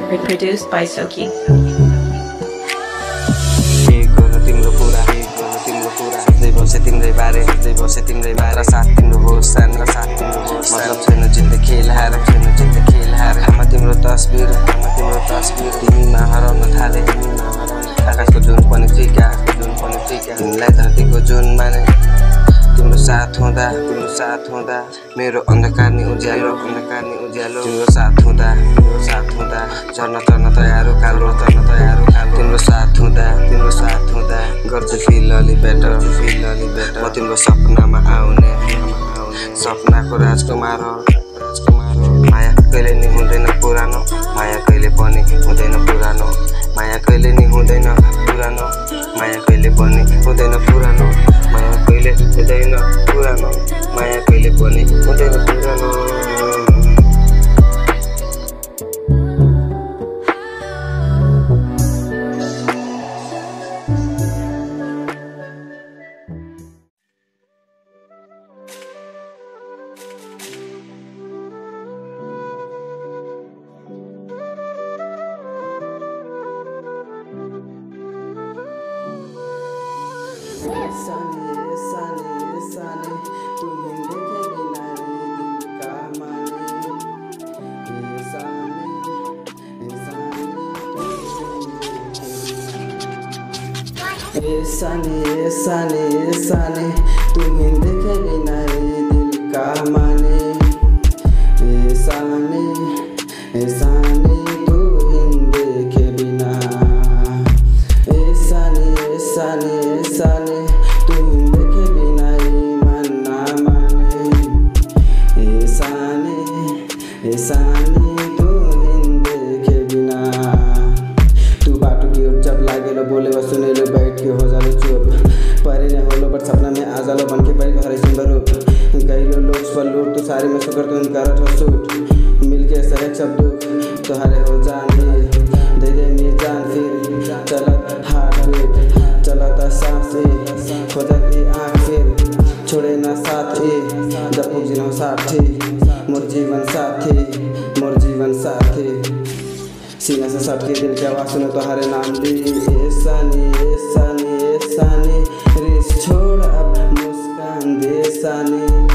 Produced by Soki. तिम्रै बारे मात्र साथ तिम्रो होस् मतलब छैन जिन्दगी खेल हार आमा तिम्रो तस्बिर तिमीमा हराउन थाले आकाशको जुन पनि फिका तिमीलाई धरतीको जुन माने तिम्रो साथ हुँदा मेरो अंधकार नि उज्यालो तिम्रो साथ हुँदा चढ्न तयार कालो तिम्रो साथ हुँदा गर्छु फिल अलि बेटर म तिम्रो सपनामा आउने सपनाको राजकुमार माया कहिले नि हुँदैन पुरानो माया कहिले पनि हुँदैन पुरानो माया कहिले नि हुँदैन पुरानो माया कहिले पनि हुँदैन पुरानो माया कहिले हुँदैन पुरानो माया कहिले पनि हुँदैन पुरानो सानी तुम्हें देखे बिना दिल का माने सानी तुम्हें देखे बिना सानी तुम्हें देखे बिना मन ना माने सानी तुम्हें देखे बिना तू बाटो की ओर जब लागेलो बोले व सुनेलो बैठ के हो जालो चुप परे ने होलो पर सपना में आ जालो बन के परी हरे सुंदर रूप गईलो लोग पर लूट तो सारे में शुक्र तुम करो तो सूट मिलके सहक सब दुख तुम्हारे हो जान दे मेरी जान फिर चलत हाथ बीट चलत सांस खोजती आँख फिर छोड़े ना साथ जब जिनो साथी मोर जीवन साथी सीना से सटके दिल के आवाज सुनो तुम्हारे नाम दी सानी रिस छोड़ अब मुस्कान दे सानी